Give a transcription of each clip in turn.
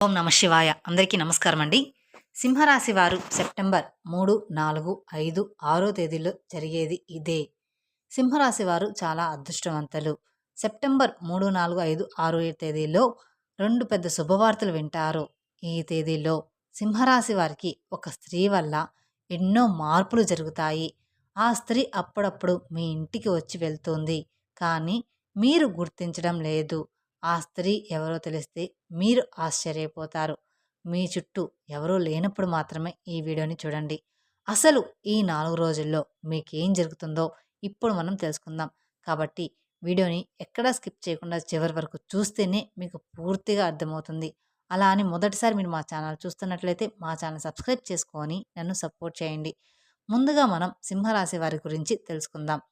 ఓం నమ శివాయ. అందరికీ నమస్కారం అండి. సింహరాశి వారు సెప్టెంబర్ 3, 4, 5, 6 తేదీల్లో జరిగేది ఇదే. సింహరాశి వారు చాలా అదృష్టవంతులు. సెప్టెంబర్ 3, 4, 5, 6, 7 తేదీల్లో 2 పెద్ద శుభవార్తలు వింటారు. ఈ తేదీల్లో సింహరాశి వారికి ఒక స్త్రీ వల్ల ఎన్నో మార్పులు జరుగుతాయి. ఆ స్త్రీ అప్పుడప్పుడు మీ ఇంటికి వచ్చి వెళ్తుంది. కానీ మీరు గుర్తించడం లేదు. ఆ స్త్రీ ఎవరో తెలిస్తే మీరు ఆశ్చర్యపోతారు. మీ చుట్టూ ఎవరూ లేనప్పుడు మాత్రమే ఈ వీడియోని చూడండి. అసలు ఈ 4 రోజుల్లో మీకేం జరుగుతుందో ఇప్పుడు మనం తెలుసుకుందాం. కాబట్టి వీడియోని ఎక్కడా స్కిప్ చేయకుండా చివరి వరకు చూస్తేనే మీకు పూర్తిగా అర్థమవుతుంది. అలా అని మొదటిసారి మీరు మా ఛానల్ చూస్తున్నట్లయితే మా ఛానల్ సబ్స్క్రైబ్ చేసుకొని నన్ను సపోర్ట్ చేయండి. ముందుగా మనం సింహరాశి వారి గురించి తెలుసుకుందాం.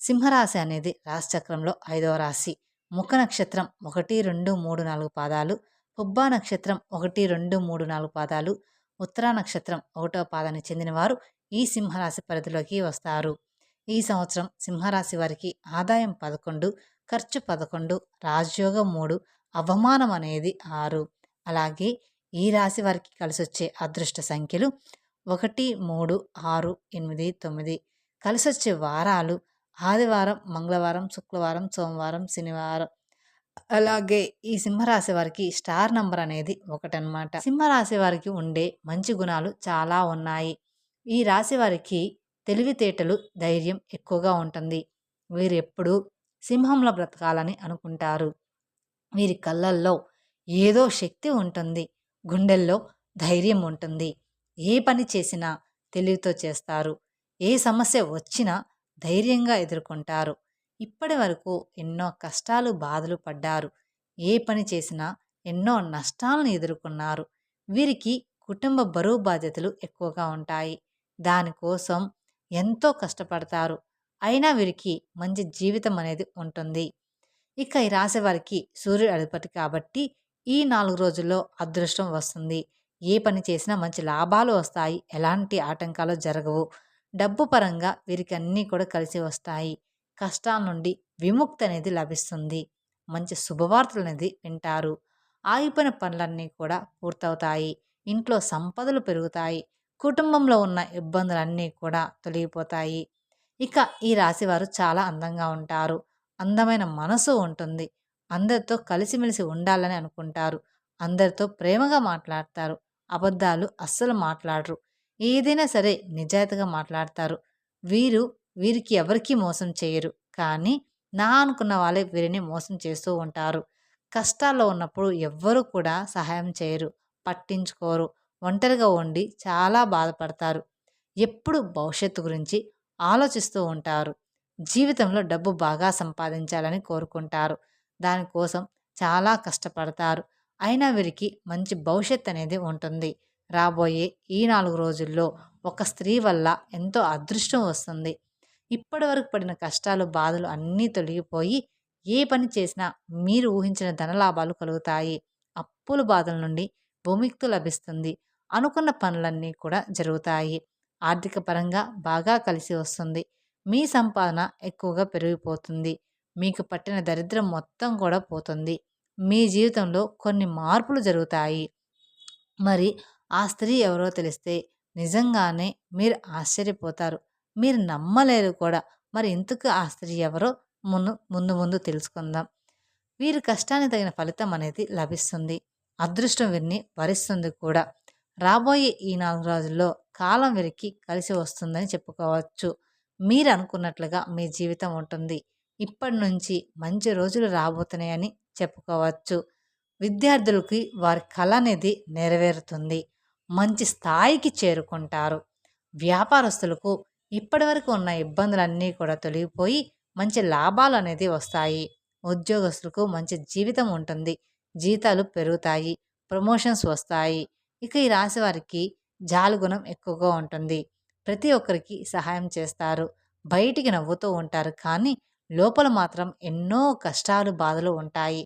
సింహరాశి అనేది రాశిచక్రంలో 5వ రాశి. ముఖ నక్షత్రం 1, 2, 3, 4 పాదాలు, పుబ్బా నక్షత్రం 1, 2, 3, 4 పాదాలు, ఉత్తరా నక్షత్రం 1వ పాదానికి చెందినవారు ఈ సింహరాశి పరిధిలోకి వస్తారు. ఈ సంవత్సరం సింహరాశి వారికి ఆదాయం 11, ఖర్చు 11, రాజయోగం 3, అవమానం అనేది 6. అలాగే ఈ రాశి వారికి కలిసొచ్చే అదృష్ట సంఖ్యలు 1, 3, 6, 8, 9. కలిసొచ్చే వారాలు ఆదివారం, మంగళవారం, శుక్రవారం, సోమవారం, శనివారం. అలాగే ఈ సింహరాశి వారికి స్టార్ నంబర్ అనేది 1 అన్నమాట. సింహరాశి వారికి ఉండే మంచి గుణాలు చాలా ఉన్నాయి. ఈ రాశి వారికి తెలివితేటలు, ధైర్యం ఎక్కువగా ఉంటుంది. వీరు ఎప్పుడూ సింహంలో బ్రతకాలని అనుకుంటారు. వీరి కళ్ళల్లో ఏదో శక్తి ఉంటుంది. గుండెల్లో ధైర్యం ఉంటుంది. ఏ పని చేసినా తెలివితో చేస్తారు. ఏ సమస్య వచ్చినా ధైర్యంగా ఎదుర్కొంటారు. ఇప్పటి వరకు ఎన్నో కష్టాలు, బాధలు పడ్డారు. ఏ పని చేసినా ఎన్నో నష్టాలను ఎదుర్కొన్నారు. వీరికి కుటుంబ బరువు బాధ్యతలు ఎక్కువగా ఉంటాయి. దానికోసం ఎంతో కష్టపడతారు. అయినా వీరికి మంచి జీవితం అనేది ఉంటుంది. ఇక ఈ రాశి వారికి సూర్యుడు అధిపతి కాబట్టి ఈ 4 రోజుల్లో అదృష్టం వస్తుంది. ఏ పని చేసినా మంచి లాభాలు వస్తాయి. ఎలాంటి ఆటంకాలు జరగవు. డబ్బు పరంగా వీరికి అన్నీ కూడా కలిసి వస్తాయి. కష్టాల నుండి విముక్తి అనేది లభిస్తుంది. మంచి శుభవార్తలు అనేది వింటారు. ఆగిపోయిన పనులన్నీ కూడా పూర్తవుతాయి. ఇంట్లో సంపదలు పెరుగుతాయి. కుటుంబంలో ఉన్న ఇబ్బందులన్నీ కూడా తొలగిపోతాయి. ఇక ఈ రాశివారు చాలా అందంగా ఉంటారు. అందమైన మనసు ఉంటుంది. అందరితో కలిసిమెలిసి ఉండాలని అనుకుంటారు. అందరితో ప్రేమగా మాట్లాడతారు. అబద్ధాలు అస్సలు మాట్లాడరు. ఏదైనా సరే నిజాయితీగా మాట్లాడతారు. వీరికి ఎవరికీ మోసం చేయరు. కానీ నా అనుకున్న వాళ్ళే వీరిని మోసం చేస్తూ ఉంటారు. కష్టాల్లో ఉన్నప్పుడు ఎవ్వరూ కూడా సహాయం చేయరు, పట్టించుకోరు. ఒంటరిగా ఉండి చాలా బాధపడతారు. ఎప్పుడు భవిష్యత్తు గురించి ఆలోచిస్తూ ఉంటారు. జీవితంలో డబ్బు బాగా సంపాదించాలని కోరుకుంటారు. దానికోసం చాలా కష్టపడతారు. అయినా వీరికి మంచి భవిష్యత్ అనేది ఉంటుంది. రాబోయే ఈ 4 రోజుల్లో ఒక స్త్రీ వల్ల ఎంతో అదృష్టం వస్తుంది. ఇప్పటి వరకు పడిన కష్టాలు, బాధలు అన్నీ తొలగిపోయి ఏ పని చేసినా మీరు ఊహించిన ధనలాభాలు కలుగుతాయి. అప్పుల బాధల నుండి విముక్తి లభిస్తుంది. అనుకున్న పనులన్నీ కూడా జరుగుతాయి. ఆర్థిక పరంగా బాగా కలిసి వస్తుంది. మీ సంపాదన ఎక్కువగా పెరిగిపోతుంది. మీకు పట్టిన దరిద్రం మొత్తం కూడా పోతుంది. మీ జీవితంలో కొన్ని మార్పులు జరుగుతాయి. మరి ఆ స్త్రీ ఎవరో తెలిస్తే నిజంగానే మీరు ఆశ్చర్యపోతారు. మీరు నమ్మలేరు కూడా. మరి ఇంతకు ఆ స్త్రీ ఎవరో ముందు తెలుసుకుందాం. వీరి కష్టానికి తగిన ఫలితం అనేది లభిస్తుంది. అదృష్టం వీరిని వరిస్తుంది కూడా. రాబోయే ఈ 4 రోజుల్లో కాలం వీరికి కలిసి వస్తుందని చెప్పుకోవచ్చు. మీరు అనుకున్నట్లుగా మీ జీవితం ఉంటుంది. ఇప్పటి నుంచి మంచి రోజులు రాబోతున్నాయని చెప్పుకోవచ్చు. విద్యార్థులకి వారి కళ అనేది నెరవేరుతుంది. మంచి స్థాయికి చేరుకుంటారు. వ్యాపారస్తులకు ఇప్పటివరకు ఉన్న ఇబ్బందులన్నీ కూడా తొలగిపోయి మంచి లాభాలు అనేది వస్తాయి. ఉద్యోగస్తులకు మంచి జీవితం ఉంటుంది. జీతాలు పెరుగుతాయి. ప్రమోషన్స్ వస్తాయి. ఇక ఈ రాశి వారికి జాలిగుణం ఎక్కువగా ఉంటుంది. ప్రతి ఒక్కరికి సహాయం చేస్తారు. బయటికి నవ్వుతూ ఉంటారు. కానీ లోపల మాత్రం ఎన్నో కష్టాలు, బాధలు ఉంటాయి.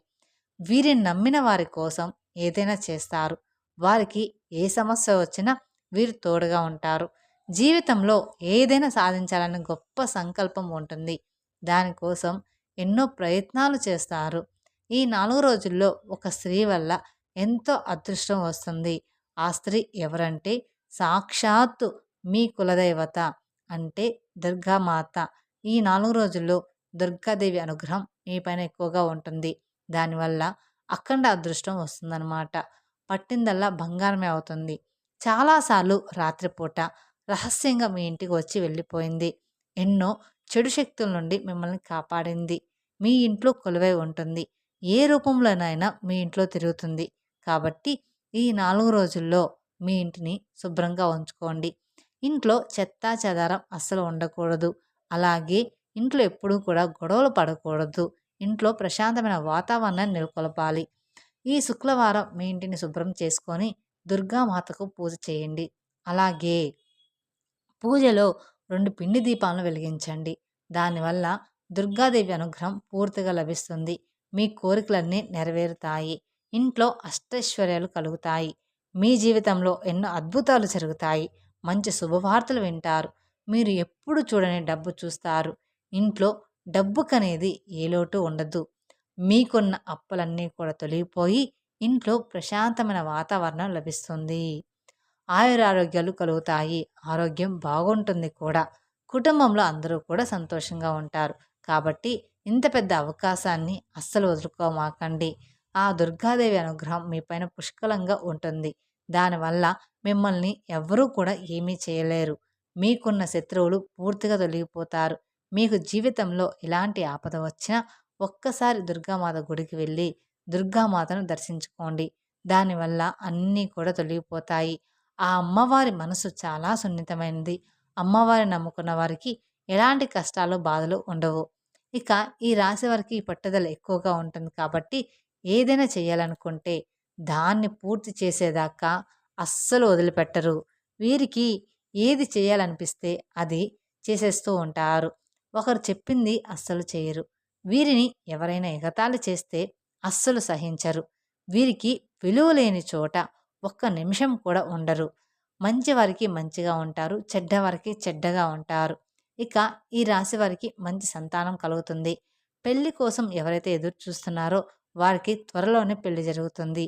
వీరిని నమ్మిన వారి కోసం ఏదైనా చేస్తారు. వారికి ఏ సమస్య వచ్చినా వీరు తోడుగా ఉంటారు. జీవితంలో ఏదైనా సాధించాలని గొప్ప సంకల్పం ఉంటుంది. దానికోసం ఎన్నో ప్రయత్నాలు చేస్తారు. ఈ 4 రోజుల్లో ఒక స్త్రీ వల్ల ఎంతో అదృష్టం వస్తుంది. ఆ స్త్రీ ఎవరంటే సాక్షాత్తు మీ కులదేవత అంటే దుర్గామాత. ఈ 4 రోజుల్లో దుర్గాదేవి అనుగ్రహం మీ పైన ఎక్కువగా ఉంటుంది. దానివల్ల అఖండ అదృష్టం వస్తుందనమాట. పట్టిందల్లా బంగారమే అవుతుంది. చాలాసార్లు రాత్రిపూట రహస్యంగా మీ ఇంటికి వచ్చి వెళ్ళిపోయింది. ఎన్నో చెడు శక్తుల నుండి మిమ్మల్ని కాపాడింది. మీ ఇంట్లో కొలువై ఉంటుంది. ఏ రూపంలోనైనా మీ ఇంట్లో తిరుగుతుంది. కాబట్టి ఈ 4 రోజుల్లో మీ ఇంటిని శుభ్రంగా ఉంచుకోండి. ఇంట్లో చెత్తా చెదారం అస్సలు ఉండకూడదు. అలాగే ఇంట్లో ఎప్పుడూ కూడా గొడవలు పడకూడదు. ఇంట్లో ప్రశాంతమైన వాతావరణాన్ని నెలకొల్పాలి. ఈ శుక్రవారం మీ ఇంటిని శుభ్రం చేసుకొని దుర్గామాతకు పూజ చేయండి. అలాగే పూజలో 2 పిండి దీపాలను వెలిగించండి. దానివల్ల దుర్గాదేవి అనుగ్రహం పూర్తిగా లభిస్తుంది. మీ కోరికలన్నీ నెరవేరుతాయి. ఇంట్లో అష్టైశ్వర్యాలు కలుగుతాయి. మీ జీవితంలో ఎన్నో అద్భుతాలు జరుగుతాయి. మంచి శుభవార్తలు వింటారు. మీరు ఎప్పుడు చూడని డబ్బు చూస్తారు. ఇంట్లో డబ్బుకనేది ఏ లోటు ఉండదు. మీకున్న అప్పులన్నీ కూడా తొలగిపోయి ఇంట్లో ప్రశాంతమైన వాతావరణం లభిస్తుంది. ఆయురారోగ్యాలు కలుగుతాయి. ఆరోగ్యం బాగుంటుంది కూడా. కుటుంబంలో అందరూ కూడా సంతోషంగా ఉంటారు. కాబట్టి ఇంత పెద్ద అవకాశాన్ని అస్సలు వదులుకోమాకండి. ఆ దుర్గాదేవి అనుగ్రహం మీ పైన పుష్కలంగా ఉంటుంది. దానివల్ల మిమ్మల్ని ఎవ్వరూ కూడా ఏమీ చేయలేరు. మీకున్న శత్రువులు పూర్తిగా తొలగిపోతారు. మీకు జీవితంలో ఎలాంటి ఆపద వచ్చినా ఒక్కసారి దుర్గామాత గుడికి వెళ్ళి దుర్గామాతను దర్శించుకోండి. దానివల్ల అన్నీ కూడా తొలగిపోతాయి. ఆ అమ్మవారి మనసు చాలా సున్నితమైనది. అమ్మవారిని నమ్ముకున్న వారికి ఎలాంటి కష్టాలు, బాధలు ఉండవు. ఇక ఈ రాశి వారికి ఈ పట్టుదల ఎక్కువగా ఉంటుంది కాబట్టి ఏదైనా చేయాలనుకుంటే దాన్ని పూర్తి చేసేదాకా అస్సలు వదిలిపెట్టరు. వీరికి ఏది చేయాలనిపిస్తే అది చేసేస్తూ ఉంటారు. ఒకరు చెప్పింది అస్సలు చేయరు. వీరిని ఎవరైనా ఎగతాళి చేస్తే అస్సలు సహించరు. వీరికి విలువ లేని చోట ఒక్క నిమిషం కూడా ఉండరు. మంచివారికి మంచిగా ఉంటారు. చెడ్డవారికి చెడ్డగా ఉంటారు. ఇక ఈ రాశి వారికి మంచి సంతానం కలుగుతుంది. పెళ్లి కోసం ఎవరైతే ఎదురు చూస్తున్నారో వారికి త్వరలోనే పెళ్లి జరుగుతుంది.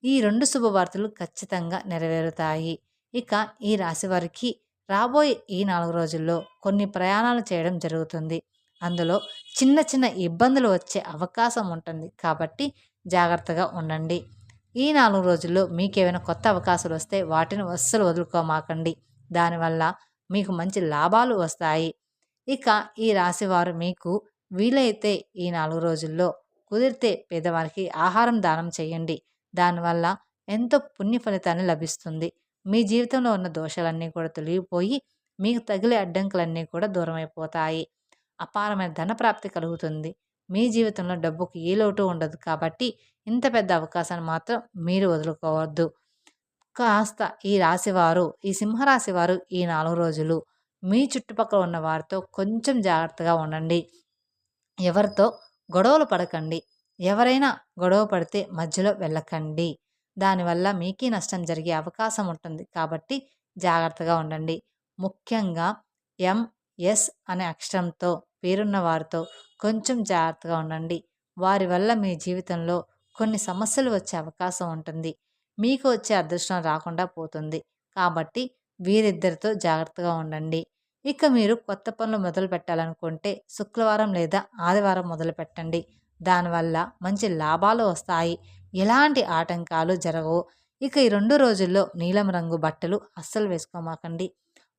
ఈ 2 శుభవార్తలు ఖచ్చితంగా నెరవేరుతాయి. ఇక ఈ రాశి వారికి రాబోయే ఈ 4 రోజుల్లో కొన్ని ప్రయాణాలు చేయడం జరుగుతుంది. అందులో చిన్న చిన్న ఇబ్బందులు వచ్చే అవకాశం ఉంటుంది. కాబట్టి జాగ్రత్తగా ఉండండి. ఈ 4 రోజుల్లో మీకేమైనా కొత్త అవకాశాలు వస్తే వాటిని అస్సలు వదులుకోమాకండి. దానివల్ల మీకు మంచి లాభాలు వస్తాయి. ఇక ఈ రాశివారు మీకు వీలైతే ఈ 4 రోజుల్లో కుదిరితే పేదవారికి ఆహారం దానం చేయండి. దానివల్ల ఎంతో పుణ్య ఫలితాన్ని లభిస్తుంది. మీ జీవితంలో ఉన్న దోషాలన్నీ కూడా తొలగిపోయి మీకు తగిలే అడ్డంకులన్నీ కూడా దూరమైపోతాయి. అపారమైన ధనప్రాప్తి కలుగుతుంది. మీ జీవితంలో డబ్బుకు ఏ లోటు ఉండదు. కాబట్టి ఇంత పెద్ద అవకాశాన్ని మాత్రం మీరు వదులుకోవద్దు. కాస్త ఈ రాశివారు, ఈ సింహరాశి వారు ఈ 4 రోజులు మీ చుట్టుపక్కల ఉన్న వారితో కొంచెం జాగ్రత్తగా ఉండండి. ఎవరితో గొడవలు పడకండి. ఎవరైనా గొడవ పడితే మధ్యలో వెళ్ళకండి. దానివల్ల మీకే నష్టం జరిగే అవకాశం ఉంటుంది. కాబట్టి జాగ్రత్తగా ఉండండి. ముఖ్యంగా ఎంఎస్ అనే అక్షరంతో పేరున్న వారితో కొంచెం జాగ్రత్తగా ఉండండి. వారి వల్ల మీ జీవితంలో కొన్ని సమస్యలు వచ్చే అవకాశం ఉంటుంది. మీకు వచ్చే అదృష్టం రాకుండా పోతుంది. కాబట్టి వీరిద్దరితో జాగ్రత్తగా ఉండండి. ఇక మీరు కొత్త పనులు మొదలు పెట్టాలనుకుంటే శుక్రవారం లేదా ఆదివారం మొదలు పెట్టండి. దానివల్ల మంచి లాభాలు వస్తాయి. ఎలాంటి ఆటంకాలు జరగవు. ఇక ఈ 2 రోజుల్లో నీలం రంగు బట్టలు అస్సలు వేసుకోమాకండి.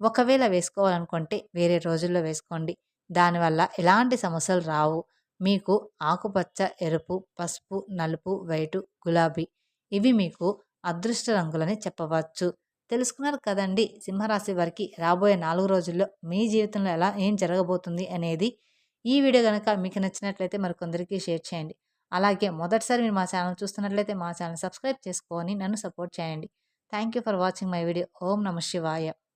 ఒకవేళ వేసుకోవాలనుకుంటే వేరే రోజుల్లో వేసుకోండి. దానివల్ల ఎలాంటి సమస్యలు రావు. మీకు ఆకుపచ్చ, ఎరుపు, పసుపు, నలుపు, వైటు, గులాబీ ఇవి మీకు అదృష్ట రంగులని చెప్పవచ్చు. తెలుసుకున్నారు కదండి సింహరాశి వారికి రాబోయే 4 రోజుల్లో మీ జీవితంలో ఏం జరగబోతుంది అనేది. ఈ వీడియో కనుక మీకు నచ్చినట్లయితే మరికొందరికి షేర్ చేయండి. అలాగే మొదటిసారి మీరు మా ఛానల్ చూస్తున్నట్లయితే మా ఛానల్ సబ్స్క్రైబ్ చేసుకొని నన్ను సపోర్ట్ చేయండి. Thank you for watching my video. ఓం నమ శివాయ.